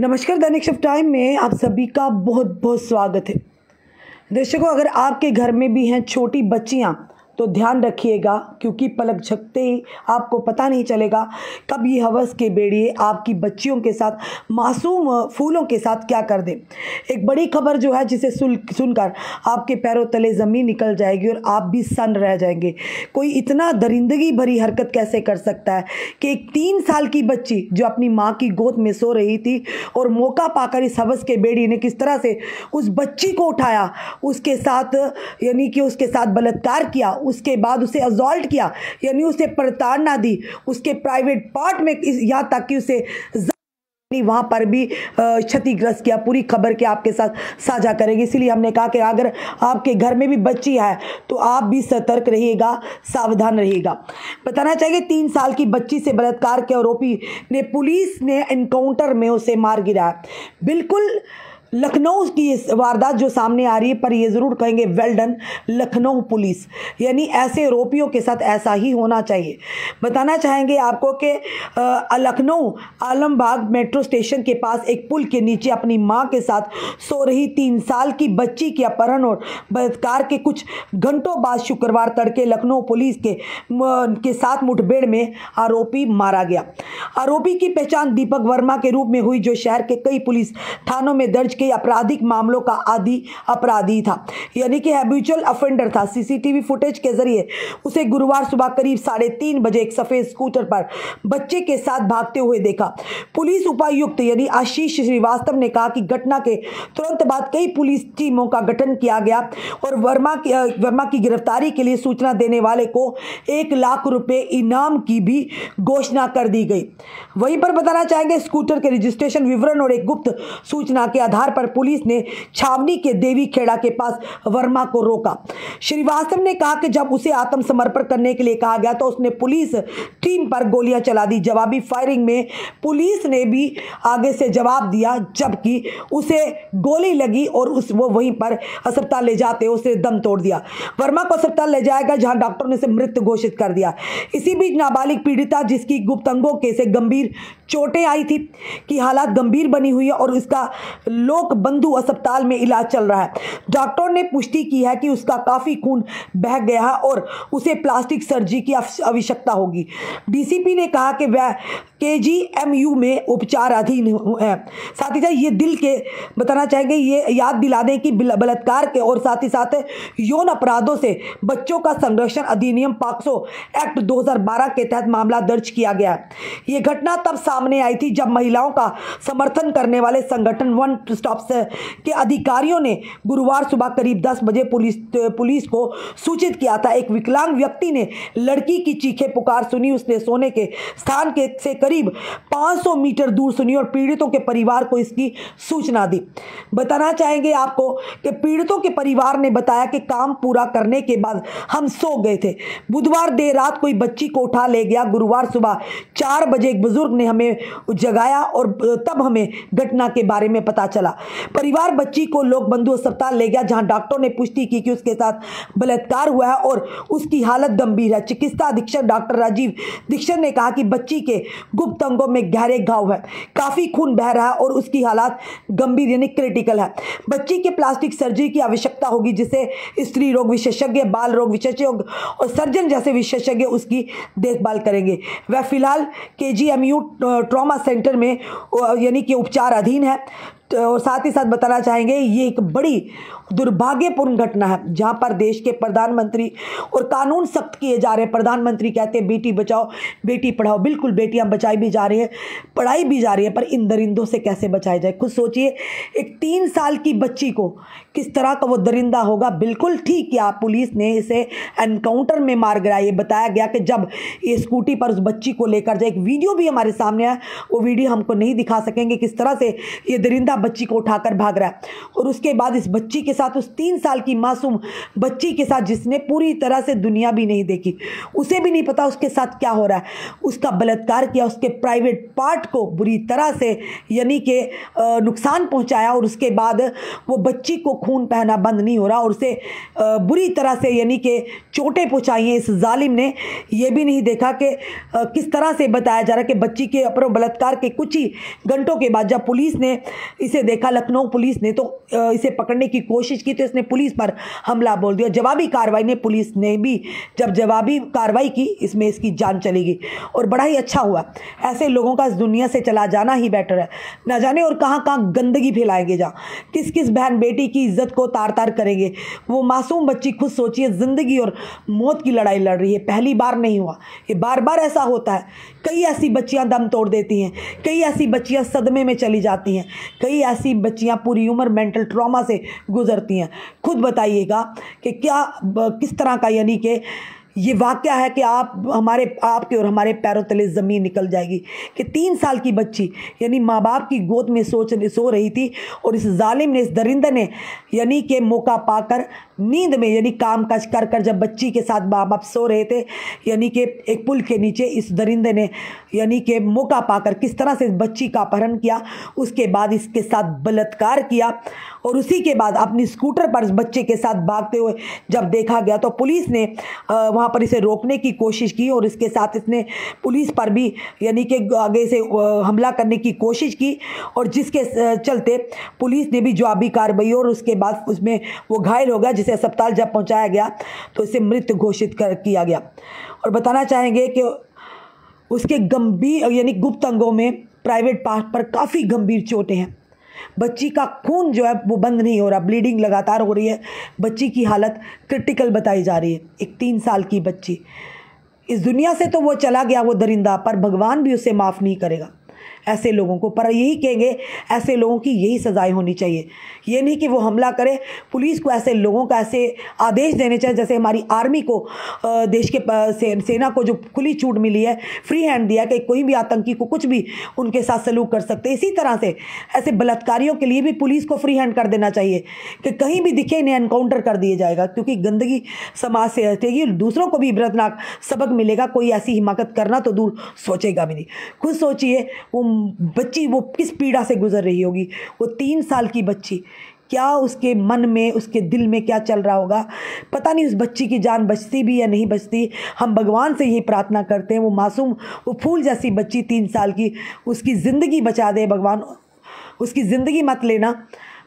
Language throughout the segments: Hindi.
नमस्कार। दैनिक शिफ्ट टाइम में आप सभी का बहुत बहुत स्वागत है। दर्शकों, अगर आपके घर में भी हैं छोटी बच्चियां तो ध्यान रखिएगा, क्योंकि पलक झपकते ही आपको पता नहीं चलेगा कब ये हवस के बेड़िए आपकी बच्चियों के साथ, मासूम फूलों के साथ क्या कर दें। एक बड़ी खबर जो है जिसे सुनकर आपके पैरों तले ज़मीन निकल जाएगी और आप भी सन्न रह जाएंगे। कोई इतना दरिंदगी भरी हरकत कैसे कर सकता है कि एक 3 साल की बच्ची जो अपनी माँ की गोद में सो रही थी और मौका पाकर इस हवस के बेड़ी ने किस तरह से उस बच्ची को उठाया, उसके साथ यानी कि उसके साथ बलात्कार किया, उसके बाद उसे असॉल्ट किया, यानी उसे प्रताड़ना दी, उसके प्राइवेट पार्ट में यहाँ तक कि उसे वहाँ पर भी क्षतिग्रस्त किया। पूरी खबर के आपके साथ साझा करेंगे। इसीलिए हमने कहा कि अगर आपके घर में भी बच्ची है तो आप भी सतर्क रहिएगा, सावधान रहिएगा। बताना चाहिए 3 साल की बच्ची से बलात्कार के आरोपी ने पुलिस ने एनकाउंटर में उसे मार गिराया। बिल्कुल लखनऊ की वारदात जो सामने आ रही है, पर ये ज़रूर कहेंगे वेल डन लखनऊ पुलिस, यानी ऐसे आरोपियों के साथ ऐसा ही होना चाहिए। बताना चाहेंगे आपको कि लखनऊ आलमबाग मेट्रो स्टेशन के पास एक पुल के नीचे अपनी मां के साथ सो रही 3 साल की बच्ची के अपहरण और बलात्कार के कुछ घंटों बाद शुक्रवार तड़के लखनऊ पुलिस के साथ मुठभेड़ में आरोपी मारा गया। आरोपी की पहचान दीपक वर्मा के रूप में हुई, जो शहर के कई पुलिस थानों में दर्ज के आपराधिक मामलों का आदि अपराधी था, यानी कि हैबिचुअल ऑफेंडर था। सीसीटीवी फुटेज के जरिए उसे गुरुवार सुबह करीब 3:30 बजे एक सफेद स्कूटर पर बच्चे के साथ भागते हुए देखा। पुलिस उपायुक्त यानी आशीष श्रीवास्तव ने कहा कि घटना के तुरंत बाद कई पुलिस टीमों का गठन किया गया और वर्मा की गिरफ्तारी के लिए सूचना देने वाले को 1 लाख रुपए इनाम की भी घोषणा कर दी गई। वहीं पर बताना चाहेंगे स्कूटर के रजिस्ट्रेशन विवरण और एक गुप्त सूचना के आधार पर पुलिस ने छावनी के देवी खेड़ा के पास वर्मा को रोका। श्रीवास्तव ने कहा कि जब उसे आत्मसमर्पण करने के लिए कहा गया तो उसने पुलिस टीम पर गोलियां चला दी। जवाबी फायरिंग में पुलिस ने भी आगे से जवाब दिया, जबकि उसे गोली लगी और वो वहीं पर अस्पताल ले जाते उसने दम तोड़ दिया। वर्मा को अस्पताल ले जाया गया, जहां डॉक्टर ने उसे मृत घोषित कर दिया। इसी बीच नाबालिग पीड़िता, जिसकी गुप्त अंगों के से गंभीर चोटें आई थी, की हालत गंभीर बनी हुई है और उसका लोक बंधु अस्पताल में इलाज चल रहा है। डॉक्टर ने पुष्टि की है कि उसका काफी खून बह गया है और उसे प्लास्टिक सर्जरी की आवश्यकता होगी। डीसीपी ने कहा कि वह केजीएमयू में उपचाराधीन है। साथ ही साथ ये दिल के बताना चाहेंगे, ये याद दिला दें कि बलात्कार के और साथ ही साथ यौन अपराधों से बच्चों का संरक्षण अधिनियम पॉक्सो एक्ट 2012 के तहत मामला दर्ज किया गया है। ये घटना तब सामने आई थी जब महिलाओं का समर्थन करने वाले संगठन वन स्टॉप के अधिकारियों ने गुरुवार सुबह करीब 10 बजे पुलिस को सूचित किया था। एक विकलांग व्यक्ति ने लड़की की चीखें पुकार सुनी। उसने सोने के स्थान से करीब 500 मीटर दूर सुनी और पीड़ितों के परिवार को इसकी सूचना दी। बताना चाहेंगे आपको कि पीड़ितों के परिवार ने बताया कि काम पूरा करने के बाद हम सो गए थे। बुधवार देर रात कोई बच्ची को उठा ले गया। गुरुवार सुबह 4 बजे एक बुजुर्ग ने हमें जगाया और तब हमें घटना के बारे में पता चला। परिवार बच्ची को लोक बंधु अस्पताल ले गया, जहां डॉक्टर ने पुष्टि की कि उसके साथ बलात्कार हुआ है और उसकी हालत गंभीर है। चिकित्सा अधीक्षक डॉक्टर राजीव दीक्षित ने कहा कि बच्ची के गुप्त अंगों में गहरे घाव है, काफी खून बह रहा है और उसकी हालत गंभीर यानी क्रिटिकल है। बच्ची के प्लास्टिक सर्जरी की आवश्यकता होगी, जिसे स्त्री रोग विशेषज्ञ, बाल रोग विशेषज्ञ और सर्जन जैसे विशेषज्ञ उसकी देखभाल करेंगे। वह फिलहाल केजीएमयू ट्रॉमा सेंटर में यानी कि उपचाराधीन है। और साथ ही साथ बताना चाहेंगे ये एक बड़ी दुर्भाग्यपूर्ण घटना है, जहां पर देश के प्रधानमंत्री और कानून सख्त किए जा रहे हैं। प्रधानमंत्री कहते हैं बेटी बचाओ बेटी पढ़ाओ, बिल्कुल बेटियां बचाई भी जा रही हैं, पढ़ाई भी जा रही है, पर इन दरिंदों से कैसे बचाया जाए। खुद सोचिए, एक 3 साल की बच्ची को किस तरह का वो दरिंदा होगा। बिल्कुल ठीक किया पुलिस ने, इसे एनकाउंटर में मार गिराया। ये बताया गया कि जब ये स्कूटी पर उस बच्ची को लेकर जाए, एक वीडियो भी हमारे सामने है, वो वीडियो हमको नहीं दिखा सकेंगे किस तरह से ये दरिंदा बच्ची को उठाकर भाग रहा है और उसके बाद इस बच्ची के साथ, उस 3 साल की मासूम बच्ची के साथ जिसने पूरी तरह से दुनिया भी नहीं देखी, उसे भी नहीं पता उसके साथ क्या हो रहा है, उसका बलात्कार किया, उसके प्राइवेट पार्ट को बुरी तरह से यानी कि नुकसान पहुंचाया और उसके बाद वो बच्ची को खून बहना बंद नहीं हो रहा और उसे बुरी तरह से यानी कि चोटें पहुंचाई हैं इस जालिम ने। ये भी नहीं देखा कि किस तरह से बताया जा रहा है कि बच्ची के ऊपर बलात्कार के कुछ ही घंटों के बाद जब पुलिस ने इसे देखा, लखनऊ पुलिस ने, तो इसे पकड़ने की कोशिश की तो इसने पुलिस पर हमला बोल दिया। जवाबी कार्रवाई ने पुलिस ने भी जब जवाबी कार्रवाई की, इसमें इसकी जान चली गई और बड़ा ही अच्छा हुआ। ऐसे लोगों का इस दुनिया से चला जाना ही बेटर है। ना जाने और कहाँ कहाँ गंदगी फैलाएंगे, जहाँ किस किस बहन बेटी की इज्जत को तार तार करेंगे। वो मासूम बच्ची खुद सोचिए, ज़िंदगी और मौत की लड़ाई लड़ रही है। पहली बार नहीं हुआ, ये बार बार ऐसा होता है। कई ऐसी बच्चियां दम तोड़ देती हैं, कई ऐसी बच्चियां सदमे में चली जाती हैं, कई ऐसी बच्चियां पूरी उम्र मेंटल ट्रॉमा से गुजरती हैं। खुद बताइएगा कि क्या किस तरह का यानी कि ये वाक़या है कि आपके और हमारे पैरों तले ज़मीन निकल जाएगी कि 3 साल की बच्ची यानी माँ बाप की गोद में सो रही थी और इस जालिम ने, इस दरिंदे ने यानी कि मौका पाकर नींद में यानी काम काज कर कर जब बच्ची के साथ माँ बाप सो रहे थे यानी कि एक पुल के नीचे, इस दरिंदे ने यानी कि मौका पाकर किस तरह से इस बच्ची का अपहरण किया, उसके बाद इसके साथ बलात्कार किया और उसी के बाद अपनी स्कूटर पर इस बच्चे के साथ भागते हुए जब देखा गया तो पुलिस ने वहाँ पर इसे रोकने की कोशिश की और इसके साथ इसने पुलिस पर भी यानी कि आगे से हमला करने की कोशिश की और जिसके चलते पुलिस ने भी जवाबी कार्रवाई और उसके बाद उसमें वो घायल हो गया, जिसे अस्पताल जब पहुँचाया गया तो इसे मृत घोषित किया गया। और बताना चाहेंगे कि उसके गंभीर यानी गुप्त अंगों में, प्राइवेट पार्ट पर काफ़ी गंभीर चोटें हैं। बच्ची का खून जो है वो बंद नहीं हो रहा, ब्लीडिंग लगातार हो रही है। बच्ची की हालत क्रिटिकल बताई जा रही है। एक 3 साल की बच्ची, इस दुनिया से तो वो चला गया वो दरिंदा, पर भगवान भी उसे माफ़ नहीं करेगा ऐसे लोगों को। पर यही कहेंगे, ऐसे लोगों की यही सज़ाएं होनी चाहिए। ये नहीं कि वो हमला करे। पुलिस को ऐसे लोगों का ऐसे आदेश देने चाहिए, जैसे हमारी आर्मी को, देश के सेना को जो खुली छूट मिली है, फ्री हैंड दिया कि कोई भी आतंकी को कुछ भी उनके साथ सलूक कर सकते। इसी तरह से ऐसे बलात्कारियों के लिए भी पुलिस को फ्री हैंड कर देना चाहिए कि कहीं भी दिखे इन्हें एनकाउंटर कर दिया जाएगा, क्योंकि गंदगी समाज से हटेगी, दूसरों को भी इबरतनाक सबक मिलेगा। कोई ऐसी हिमाकत करना तो दूर सोचेगा भी नहीं। खुद सोचिए वो बच्ची वो किस पीड़ा से गुजर रही होगी। वो 3 साल की बच्ची, क्या उसके मन में, उसके दिल में क्या चल रहा होगा, पता नहीं। उस बच्ची की जान बचती भी या नहीं बचती। हम भगवान से यही प्रार्थना करते हैं वो मासूम, वो फूल जैसी बच्ची 3 साल की, उसकी ज़िंदगी बचा दे भगवान। उसकी ज़िंदगी मत लेना,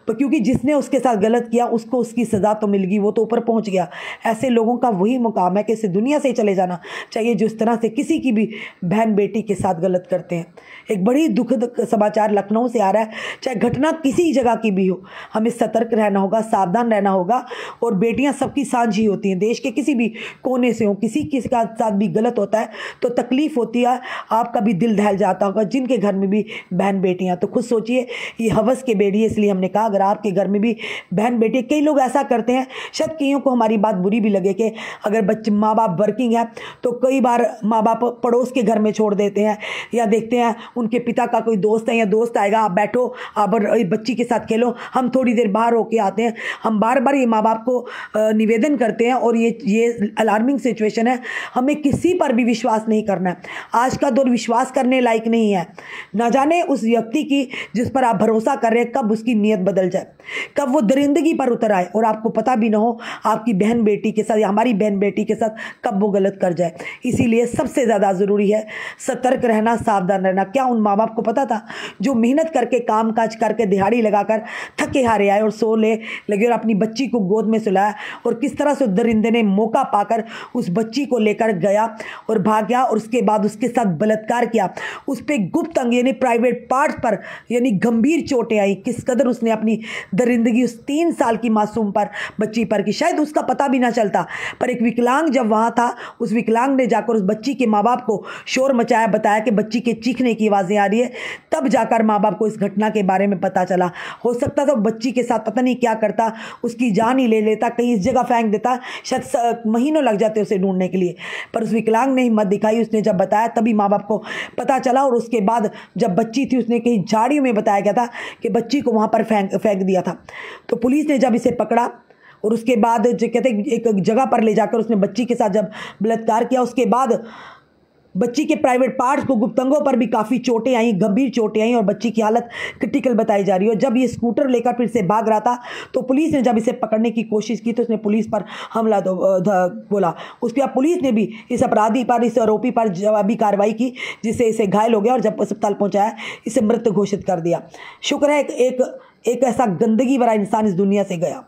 क्योंकि जिसने उसके साथ गलत किया उसको उसकी सज़ा तो मिल गई, वो तो ऊपर पहुंच गया। ऐसे लोगों का वही मुकाम है कि इस दुनिया से चले जाना चाहिए जो इस तरह से किसी की भी बहन बेटी के साथ गलत करते हैं। एक बड़ी दुखद समाचार लखनऊ से आ रहा है। चाहे घटना किसी जगह की भी हो, हमें सतर्क रहना होगा, सावधान रहना होगा। और बेटियां सबकी साझी होती हैं, देश के किसी भी कोने से हो, किसी के साथ भी गलत होता है तो तकलीफ़ होती है, आपका भी दिल दहल जाता होगा। जिनके घर में भी बहन बेटियाँ, तो खुद सोचिए ये हवस के बेड़ी है। इसलिए हमने कहा अगर आपके घर में भी बहन बेटी, कई लोग ऐसा करते हैं, शायद कईयों को हमारी बात बुरी भी लगे कि अगर बच्चे माँ बाप वर्किंग है तो कई बार माँ बाप पड़ोस के घर में छोड़ देते हैं, या देखते हैं उनके पिता का कोई दोस्त है या दोस्त आएगा, आप बैठो, आप बच्ची के साथ खेलो, हम थोड़ी देर बाहर होके आते हैं। हम बार बार ये माँ बाप को निवेदन करते हैं और ये अलार्मिंग सिचुएशन है। हमें किसी पर भी विश्वास नहीं करना है। आज का दौर विश्वास करने लायक नहीं है। ना जाने उस व्यक्ति की जिस पर आप भरोसा कर रहे हैं कब उसकी नीयत बदल जाए, कब वो दरिंदगी पर उतर आए और आपको पता भी ना हो आपकी बहन बेटी के साथ या हमारी बहन बेटी के साथ कब वो गलत कर जाए। इसीलिए सबसे ज़्यादा ज़रूरी है सतर्क रहना, सावधान रहना। क्या उन माँ बाप को पता था जो मेहनत करके काम काज करके दिहाड़ी लगाकर थके हारे आए और सो लगे और अपनी बच्ची को गोद में सुलाया, और किस तरह से दरिंदे ने मौका पाकर उस बच्ची को लेकर गया और भाग गया और उसके बाद उसके साथ बलात्कार किया। उस पर गुप्त अंग यानी प्राइवेट पार्ट पर यानी गंभीर चोटें आई। किस कदर उसने अपनी दरिंदगी उस 3 साल की मासूम पर, बच्ची पर की, शायद उसका पता भी ना चलता। पर एक विकलांग जब वहाँ था, उस विकलांग ने जाकर उस बच्ची के माँ बाप को शोर मचाया, बताया कि बच्ची के चीखने की आवाज़ें आ रही है। तब जाकर माँ बाप को इस घटना के बारे में पता चला। हो सकता था बच्ची के साथ पता नहीं क्या करता, उसकी जान ही ले लेता, कहीं इस जगह फेंक देता, शायद महीनों लग जाते उसे ढूंढने के लिए। पर उस विकलांग ने हिम्मत दिखाई, उसने जब बताया तभी माँ बाप को पता चला। और उसके बाद जब बच्ची थी उसने कहीं झाड़ियों में बताया गया था कि बच्ची को वहाँ पर फेंक दिया था। तो पुलिस ने जब इसे पकड़ा और उसके बाद जो कहते एक जगह पर ले जाकर उसने बच्ची के साथ जब बलात्कार किया, उसके बाद बच्ची के प्राइवेट पार्ट्स को, गुप्तंगों पर भी काफ़ी चोटें आई, गंभीर चोटें आई और बच्ची की हालत क्रिटिकल बताई जा रही है। और जब ये स्कूटर लेकर फिर से भाग रहा था तो पुलिस ने जब इसे पकड़ने की कोशिश की तो उसने पुलिस पर हमला बोला। उसके बाद पुलिस ने भी इस अपराधी पर, इस आरोपी पर जवाबी कार्रवाई की, जिससे इसे घायल हो गया और जब अस्पताल पहुँचाया इसे मृत घोषित कर दिया। शुक्र है एक ऐसा गंदगी भरा इंसान इस दुनिया से गया।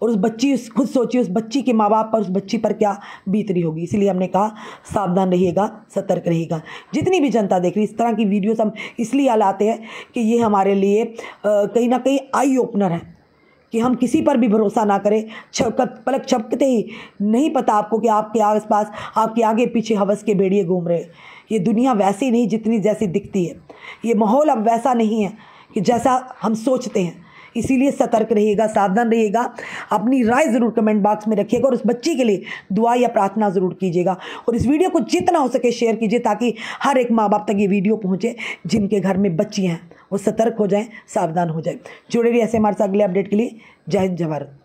और उस बच्ची, खुद सोचिए उस बच्ची के माँ बाप पर, उस बच्ची पर क्या बीत रही होगी। इसलिए हमने कहा सावधान रहिएगा, सतर्क रहिएगा। जितनी भी जनता देख रही, इस तरह की वीडियोस हम इसलिए लाते हैं कि ये हमारे लिए कहीं ना कहीं आई ओपनर है कि हम किसी पर भी भरोसा ना करें। पलक झपकते ही नहीं पता आपको कि आपके आसपास, आपके आगे पीछे हवस के भेड़िए घूम रहे हैं। ये दुनिया वैसी नहीं जितनी जैसी दिखती है। ये माहौल अब वैसा नहीं है कि जैसा हम सोचते हैं। इसीलिए सतर्क रहिएगा, सावधान रहिएगा। अपनी राय ज़रूर कमेंट बॉक्स में रखिएगा और उस बच्ची के लिए दुआ या प्रार्थना ज़रूर कीजिएगा। और इस वीडियो को जितना हो सके शेयर कीजिए ताकि हर एक माँ बाप तक ये वीडियो पहुँचे जिनके घर में बच्चियाँ हैं, वो सतर्क हो जाएं, सावधान हो जाएं। जुड़े रहिए ऐसे हमारे साथ अगले अपडेट के लिए। जय हिंद, जय भारत।